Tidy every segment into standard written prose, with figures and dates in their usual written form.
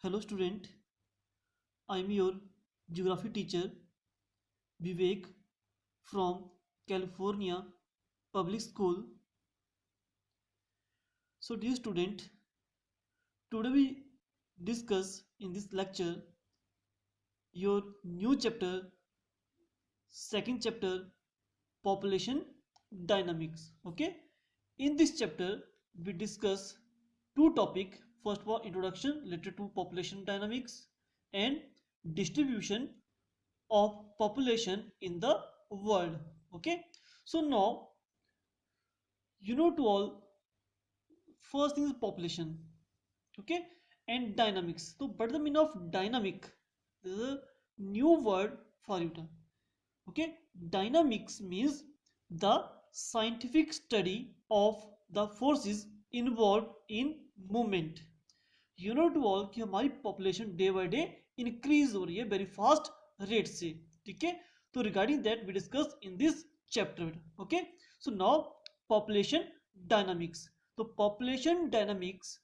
Hello student, I am your geography teacher Vivek from California Public School. So dear student, today we discuss in this lecture your new chapter, second chapter, population dynamics. Okay, in this chapter we discuss two topics. First of all, introduction related to population dynamics and distribution of population in the world. Okay, so now to all, first thing is population. Okay, and dynamics. So but the meaning of dynamic, this is a new word for you. Okay, dynamics means the scientific study of the forces involved in movement. To all कि हमारी population day by day increase हो रही है very fast rate से. ठीक है, तो regarding that we discuss in this chapter. Okay, so now population dynamics. तो population dynamics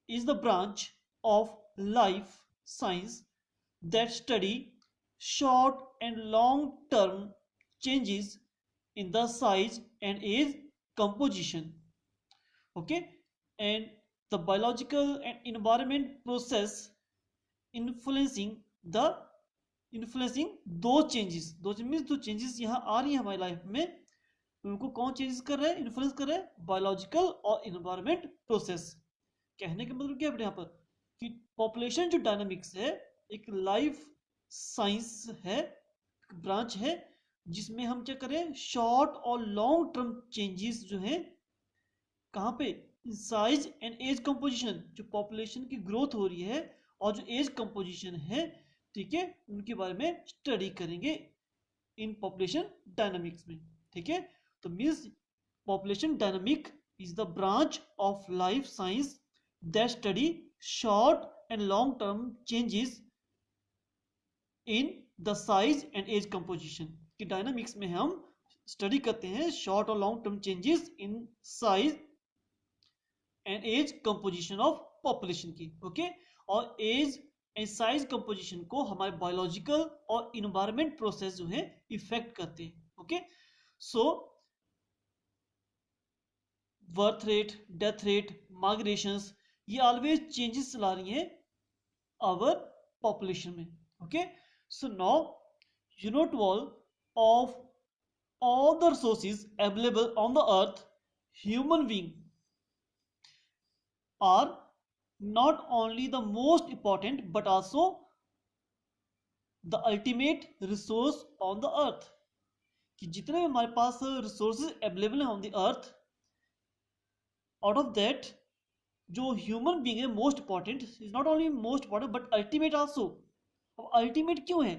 is the branch of life science that study short and long term changes in the size and age composition. Okay, and the biological and environment process influencing those changes. जो changes यहाँ आ रही है हमारी life में, उनको कौन changes कर रहे हैं, इन्फ्लुएंस कर रहे हैं, बायोलॉजिकल और इन्वायरमेंट प्रोसेस. कहने का मतलब क्या है यहाँ पर कि पॉपुलेशन जो डायनामिक्स है एक लाइफ साइंस है, ब्रांच है, जिसमें हम क्या करें, शॉर्ट और लॉन्ग टर्म चेंजेस जो है कहाँ पे, साइज एंड एज कंपोजिशन. जो पॉपुलेशन की ग्रोथ हो रही है और जो एज कंपोजिशन है, ठीक है, उनके बारे में स्टडी करेंगे इन पॉपुलेशन डायनामिक्स में. ठीक है, तो means population dynamic is the branch of life science that study short and long term changes in the size and age composition. कि डायनामिक्स में हम स्टडी करते हैं शॉर्ट और long term changes in size and age composition of population की. Okay, और age and size composition को हमारे बायोलॉजिकल और इन्वायरमेंट प्रोसेस जो है इफेक्ट करते हैं. Okay, so birth rate, death rate, migrations, ये ऑलवेज चेंजेस ला रही है आवर पॉपुलेशन में. Okay, so now to all of all the resources available on the earth, human beings are not only the most important but also the ultimate resource on the earth. कि जितने भी हमारे पास resources available हैं on the earth, out of that जो human being है most important, is not only most important but ultimate also. अब ultimate क्यों है?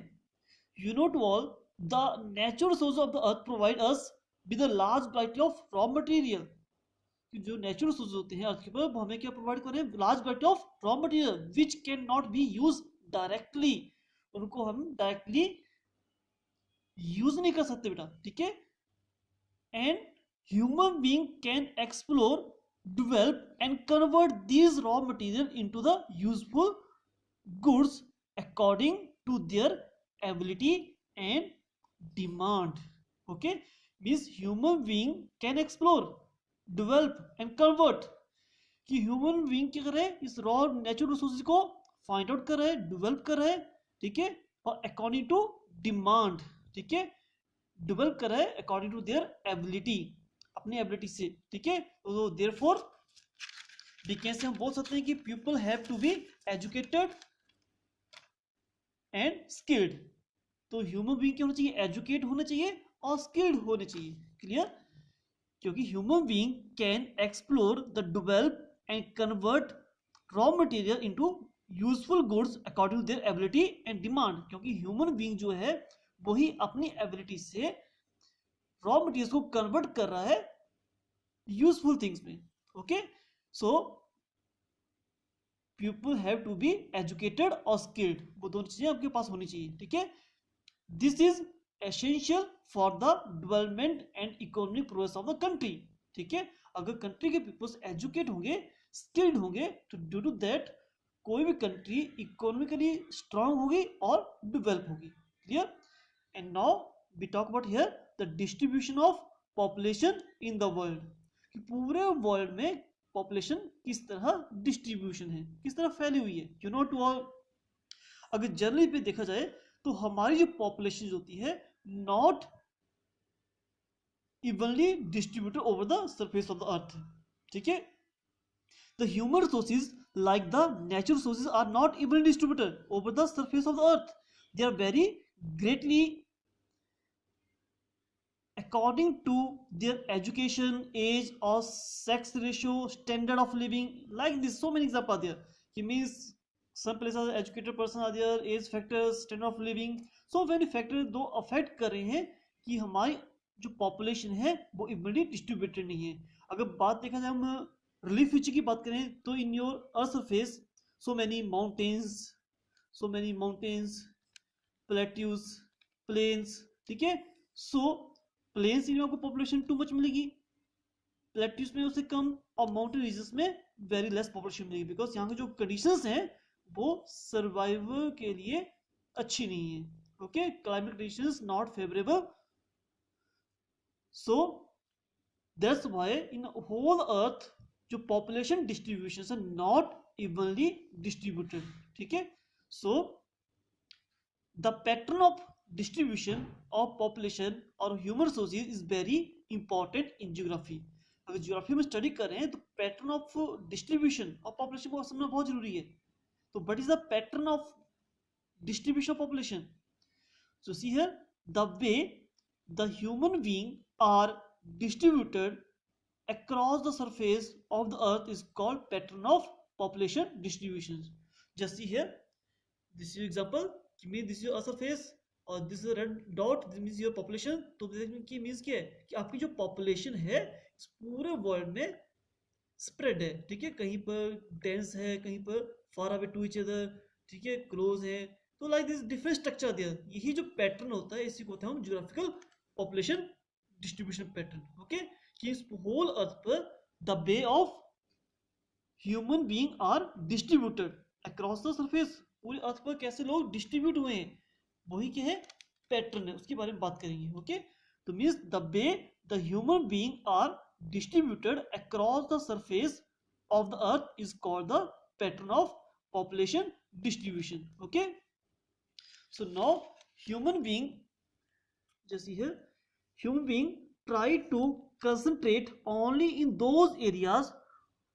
To all the natural resource of the earth provide us with a large variety of raw material. जो natural resource होते हैं अर्थ के ऊपर, वो हमें क्या प्रोवाइड कर रहे हैं, large variety of raw material which can not be use directly. उनको हम डायरेक्टली यूज नहीं कर सकते बेटा. ठीक है, and human being can explore, develop and convert these raw material into the useful goods according to their ability and demand. Okay, means human being can explore, develop and convert. कि human being क्या कर रहे हैं, इस raw natural resources को find out कर रहे हैं, develop कर रहे हैं. ठीक है, और according to demand, ठीक है, develop कर रहे हैं according to their ability, अपनी एबिलिटी से. ठीक है, तो देयरफॉर से हम बोल सकते हैं कि people have to be educated and skilled. तो ह्यूमन बीइंग क्या होना चाहिए, एजुकेट होना चाहिए और स्किल्ड होने चाहिए. क्लियर? क्योंकि human being can explore the develop and convert raw material into useful goods according to their ability and demand. क्योंकि ह्यूमन बीइंग जो है वही अपनी एबिलिटी से रॉ मटेरियल्स को कन्वर्ट कर रहा है यूजफुल थिंग्स में. Okay, so people have to be educated और स्किल्ड, वो दोनों चीजें आपके पास होनी चाहिए. ठीक है, this is essential for the development and economic progress of the country. ठीक है, अगर कंट्री के पीपल्स एजुकेट होंगे, स्किल्ड होंगे, तो ड्यू टू दैट कोई भी कंट्री इकोनॉमिकली स्ट्रांग होगी और डेवलप होगी। Clear? And now we talk about here the distribution of population in the world, कि पूरे वर्ल्ड में पॉपुलेशन किस तरह डिस्ट्रीब्यूशन है, किस तरह फैली हुई है। यू नो टू ऑल, अगर जनरली पे देखा जाए तो हमारी जो पॉपुलेशन होती है not evenly distributed over the surface of the अर्थ। ठीक है, the human resources like the natural resources are not evenly distributed over the surface of the earth. They are very greatly according to their education, age or sex ratio, standard of living. Like this, so many examples are there. It means some places educated person are there, age factors, standard of living, so many factors दो affect कर रहे हैं कि हमारी जो population है वो evenly distributed नहीं है। अगर बात देखा जाए हम रिलीफ फीचर की बात करें तो in your earth surface so many mountains, plateaus, plains. ठीक है, सो प्लेन्स में आपको पॉपुलेशन टू मच मिलेगी, प्लेट्यूज में उससे कम, और माउंटेन रीजन्स में वेरी लेस पॉपुलेशन मिलेगी, बिकॉज यहाँ की जो कंडीशंस हैं वो सर्वाइवल के लिए अच्छी नहीं है। Okay, climate conditions not favourable, so that's why in whole earth जो पॉपुलेशन डिस्ट्रीब्यूशन है नॉट इवनली डिस्ट्रीब्यूटेड। ठीक है, so the pattern of distribution of population और human resources is very important in geography. अगर ज्योग्राफी में study कर रहे हैं तो pattern of distribution of population को समझना बहुत जरूरी है। तो what is the pattern of distribution of population? So see here the way the human being are distributed across the surface of the earth is called pattern of population distributions. Just see here, this is example, means this is your earth surface और this is a red dot, this means your population। तो की means क्या है कि आपकी जो population है इस पूरे world में spread है। ठीक है, कहीं पर dense है, कहीं पर far away to each other, ठीक है, close है, तो like this different structure there। यही जो pattern होता है इसी को होता है हम geographical population distribution pattern। Okay, कि इस होल अर्थ पर the way of human being are distributed across the surface, पूरे अर्थ पर कैसे लोग डिस्ट्रीब्यूट हुए हैं, वही क्या है पैटर्न है, उसके बारे में बात करेंगे। ओके, तो means the way the human being are distributed across the surface of the earth is called the pattern of population distribution. Okay, so now human being, जैसे here human being try to concentrate only in those areas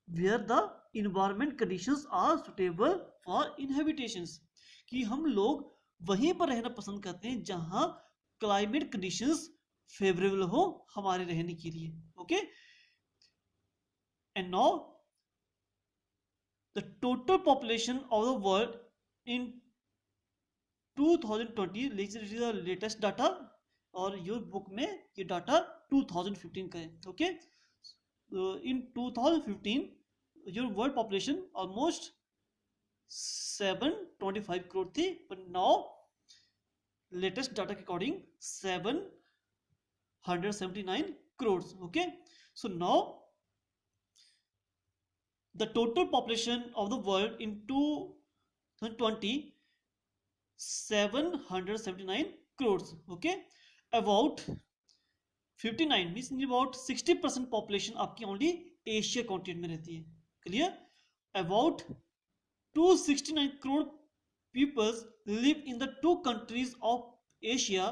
where the environment conditions are suitable for inhabitations, कि हम लोग वहीं पर रहना पसंद करते हैं जहां क्लाइमेट कंडीशंस फेवरेबल हो हमारे रहने के लिए। Okay, and now the total population of the world in 2020 latest data, और योर बुक में ये डाटा 2015 का है। Okay, in 2015 your world population almost 725 crore थी, बट नाउ लेटेस्ट डाटा के according 779 crore. Okay, so now the total population of the world in 2020 779 crore. Okay, about 59 means about 60% population आपकी only Asia continent में रहती है। Clear? About 269 crore peoples live in the two countries of Asia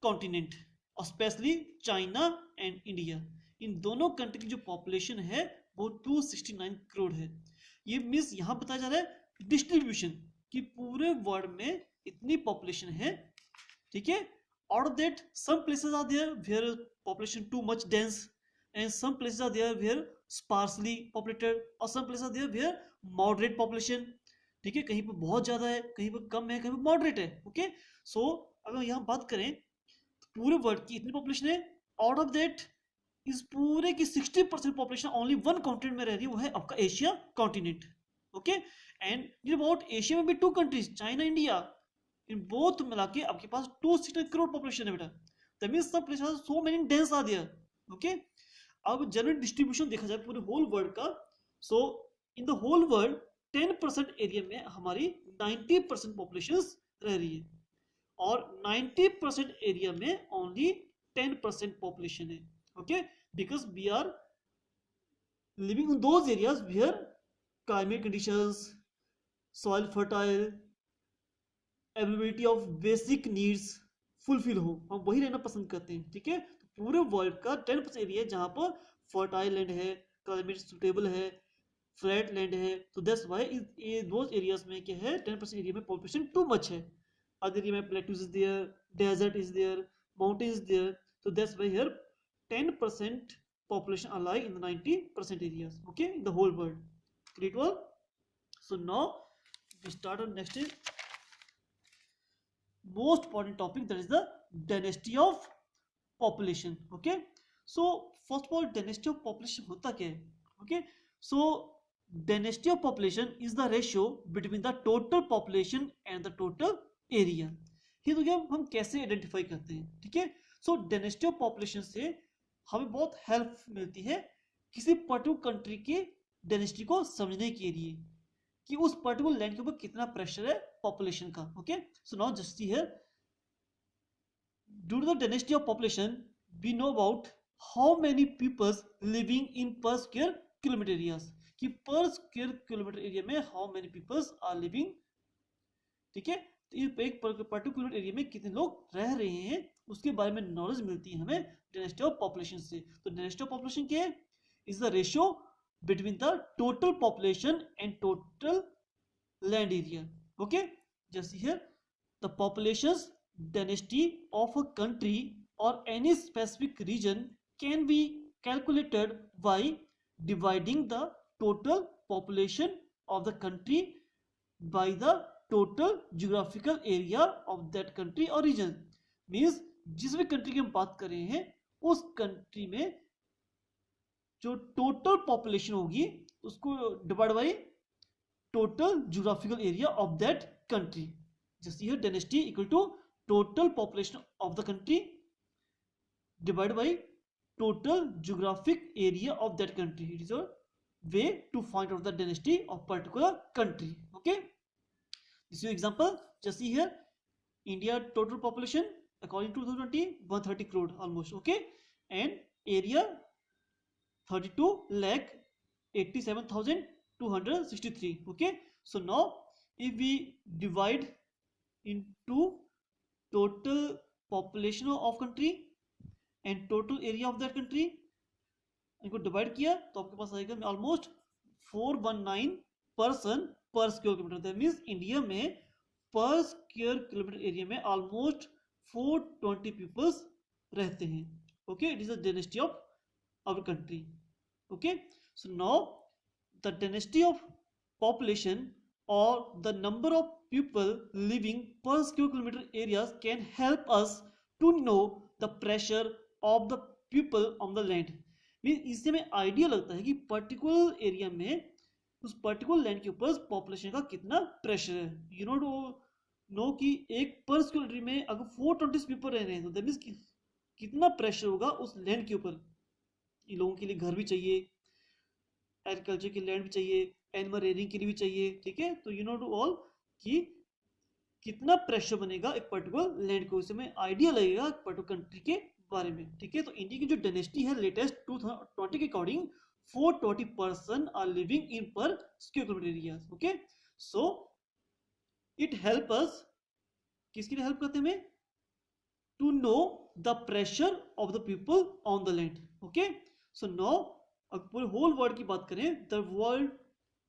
continent, especially China and India. इन दोनों country की जो population है वो 269 करोड़ है। ये मीन्स यहाँ बताया जा रहा है डिस्ट्रीब्यूशन कि पूरे वर्ल्ड में इतनी पॉपुलेशन है। ठीक है, out of that some places are there where population too much dense and some places are there where sparsely populated और some places are there where moderate population। ठीक है, कहीं पर बहुत ज्यादा है, कहीं पर कम है, कहीं पर मॉडरेट है। ओके, सो अगर यहाँ बात करें तो पूरे वर्ल्ड की इतनी पॉपुलेशन है, आउट ऑफ दैट इस पूरे की 60% पॉपुलेशन ओनली वन कॉन्टिनेंट में रह रही है, वो है आपका Asia continent. Okay, and about Asia में भी two countries China India, in both मिला के आपके पास 260 करोड़ पॉपुलेशन है बेटा। दैट मींस सब places so many dense are there. Okay, अब जनरल डिस्ट्रीब्यूशन देखा जाए पूरे होल वर्ल्ड का, so in the whole world 10% area में हमारी 90% पॉपुलेशन रह रही है और 90% एरिया में ओनली 10% पॉपुलेशन है. Okay, because we are living in those areas where climate conditions, soil fertile, availability of basic needs fulfil हो, हम वही रहना पसंद करते हैं. ठीक है, तो पूरे वर्ल्ड का 10% एरिया है जहां पर फर्टाइल लैंड है, क्लाइमेट सुटेबल है, फ्लैट लैंड है. तो दैट्स व्हाई ये दोज एरियाज में क्या है, 10% एरिया में पॉपुलेशन टू मच है. Other area में plateaus is there, desert is there, mountain is there. So that's why here 10% population are lying in the 90% areas. Okay, in the whole world. Great one. So now we start on next most important topic, that is the density of population. Okay, so first of all density of population होता क्या है? Okay, so density of population is the ratio between the total population and the total area. ये तो क्या हम कैसे identify करते हैं. ठीक है, सो डेंसिटी ऑफ पॉपुलेशन से हमें बहुत हेल्प मिलती है किसी पर्टिकुलर कंट्री के डेंसिटी को समझने के लिए कि उस पर्टिकुलर लैंड के ऊपर कितना प्रेशर है पॉपुलेशन का. Okay, so now just see here, due to the density of population we know about how many peoples living in per square kilometre areas, कि पर स्क्वायर किलोमीटर एरिया में how many peoples are living. ठीक है, एक particular area में कितने लोग रह रहे हैं उसके बारे में नॉलेज मिलती है हमें डेंसिटी ऑफ पॉपुलेशन से. तो डेंसिटी ऑफ पॉपुलेशन क्या है, is the ratio between the total population and total land area. Okay, just here the population density of a country और any specific region can be calculated by dividing the total population of the country by the total geographical area of that country और region. Means जिस भी country की हम बात कर रहे हैं उस कंट्री में जो टोटल पॉपुलेशन होगी उसको divide by total geographical area of that country. Just here density equal to total population of the country divide by total geographic area of that country. It is a way to find out the density of particular country. Okay, this is example. Just see here, India total population according to 2020 130 crore almost. Okay, and area 32 lakh 87,263. Okay, so now if we divide into total population of country and total area of that country, इनको divide किया तो आपके पास आएगा almost 419 person per square kilometre. That means India में per square kilometre area में almost 420 peoples रहते हैं. Okay, it is the density of our country. Okay, so now the density of population और the number of people living per square kilometre areas can help us to know the pressure of the people on the land. इससे हमें idea लगता है कि particular area में उस particular land के ऊपर पॉपुलेशन का कितना प्रेशर है. यू नो कि एक पर स्क्वायर में अगर 420 पीपल रह रहे हैं तो दैट मींस कितना प्रेशर होगा उस लैंड के ऊपर. इन लोगों के लिए घर भी चाहिए, एग्रीकल्चर की लैंड भी चाहिए, एनिमल रेयरिंग के लिए भी चाहिए. ठीक है, तो यू नो टू ऑल कि कितना प्रेशर बनेगा एक पर्टिकुलर लैंड को, इसमें आइडिया लगेगा पर्टिकुलर कंट्री के बारे में. ठीक है, तो इंडिया की जो डेंसिटी है लेटेस्ट 2020 के according 420 person are living in per square kilometre area. Okay, so it help us, किसके लिए हेल्प करते हैं हमें, to know the pressure of the people on the land. Okay, so now अगर पूरे होल वर्ल्ड की बात करें, the world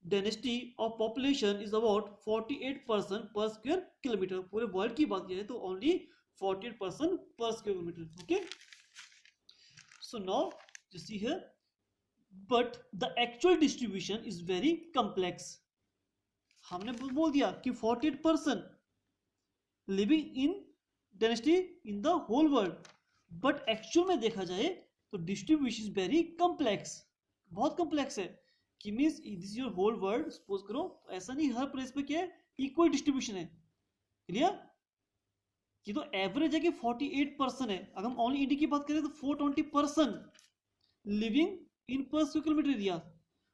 density of population is about 48 person per square kilometre. पूरे वर्ल्ड की बात करें तो only 48 person per square kilometre. Okay, so now you see here, but the actual distribution is very complex. हमने बोल दिया कि 48 person living in density in the whole world, but actual में देखा जाए तो डिस्ट्रीब्यूशन इज वेरी कॉम्प्लेक्स, बहुत complex है. कि means this your whole world, suppose करो तो ऐसा नहीं हर प्लेस पे क्या है इक्वल डिस्ट्रीब्यूशन है. क्लियर, कि तो एवरेज है कि 48 पर्सन है. अगर हम ओनली इंडिया की बात करें तो 420 person living in per square kilometre area.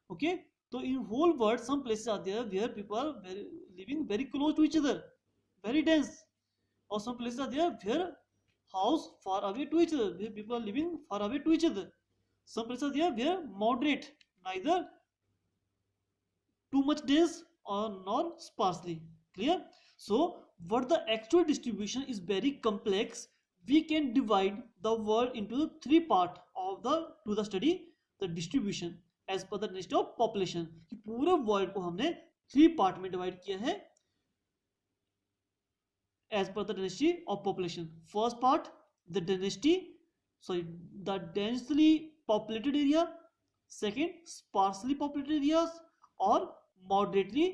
Okay, So in whole world, some places are there where people are living very close to each other, very dense. Or some places are there where house far away to each other, where people are living far away to each other. Some places are there where moderate, neither too much dense or nor sparsely. Clear? So what the actual distribution is very complex. We can divide the world into the three part of the to the study the distribution as per the density of population. कि पूरे world को हमने three part में divide किया है as per the density of population. First part, the densely populated area. Second, sparsely populated areas, or moderately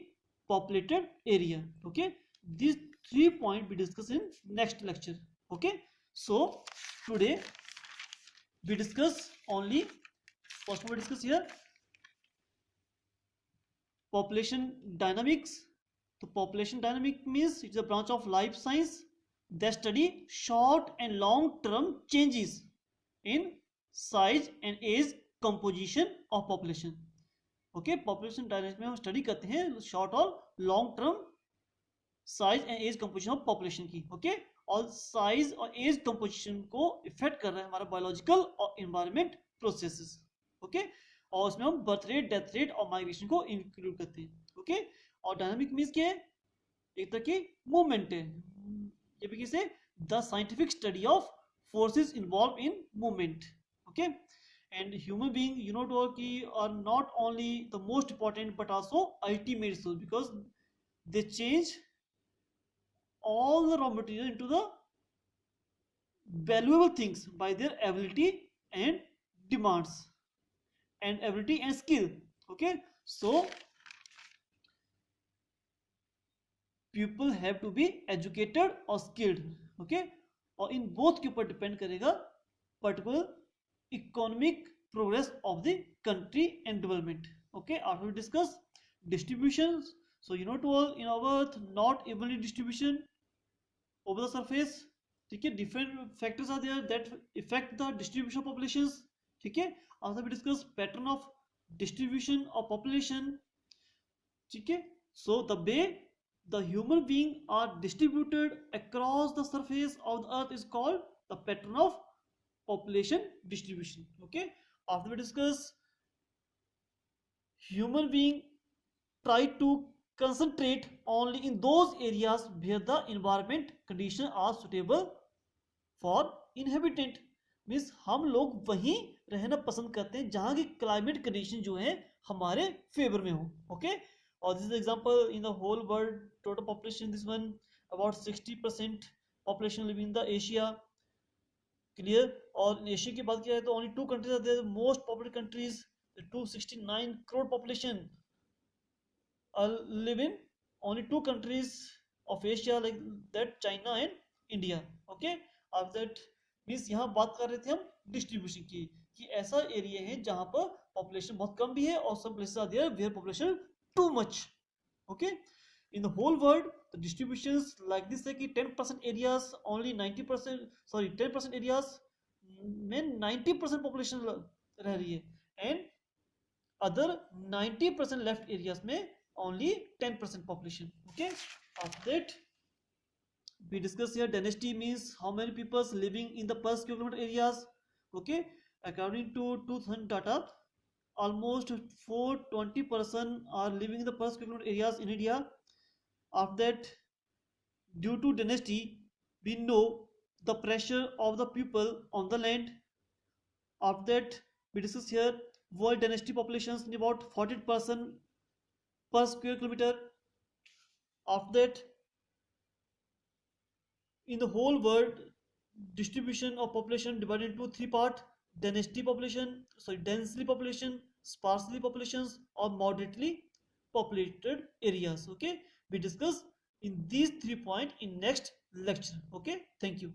populated area. Okay, these 3 points we discuss in next lecture. Okay, so today we discuss only first we discuss here population dynamics. So population dynamic means it's a branch of life science that study short and long term changes in size and age composition of population. Okay, population dynamics में हम study करते हैं short और long term size and age composition of population की. Okay, और size और age composition को effect कर रहा है हमारा बायोलॉजिकल और इन्वायरमेंट प्रोसेसेस. ओके, और उसमें हम बर्थ रेट, डेथ रेट और माइग्रेशन को इंक्लूड करते हैं. ओके, और डायनामिक मीन्स क्या है? एक तरह की मूवमेंट है. ये भी किसे the scientific study of forces involve in movement. Okay, and human being you know to की are not only the most important but also ultimate source because they change all the raw material into the valuable things by their ability and demands and ability and skill. Okay, so people have to be educated or skilled. Okay, और in both के ऊपर depend करेगा particular economic progress of the country and development. Okay, after we discuss distribution. So you know to all in our earth not evenly distribution over the surface. ठीक है, different factors are there that affect the distribution of populations. ठीक है, after we discuss pattern of distribution of population. ठीक है, so the way the human being are distributed across the surface of the earth is called the pattern of population distribution. Okay, after we discuss human being try to concentrate only in those areas where the environment conditions are suitable for inhabitant. Means हम लोग वहीं रहना पसंद करते हैं जहाँ की climate condition जो है हमारे फेवर में हो. ओके, और this is example in the whole world total population this one about 60% population living in the Asia. Clear, और एशिया की बात किया जाए तो only 2 countries are there most popular countries. 269 crore population live in only 2 countries of Asia like that China and India. Okay, after that means यहाँ बात कर रहे थे हम डिस्ट्रीब्यूशन की कि ऐसा एरिया है जहाँ पर पॉपुलेशन बहुत कम भी है और some places are there where population too much. Okay, in the whole world the distributions like this है कि 10% areas only 90% sorry 10% areas में 90% population रह रही है and other 90% left areas में only 10% population. Okay, after that we discuss here density means how many people living in the per square kilometer areas. Okay, according to 2000 data almost 420% are living in the per square kilometer areas in India. After that, due to density we know the pressure of the people on the land. After that we discuss here world density populations in about 40% per square kilometer. After that, in the whole world distribution of population divided into 3 parts: densely population, sparsely populations or moderately populated areas. Okay, we discuss in these 3 points in next lecture. Okay, thank you.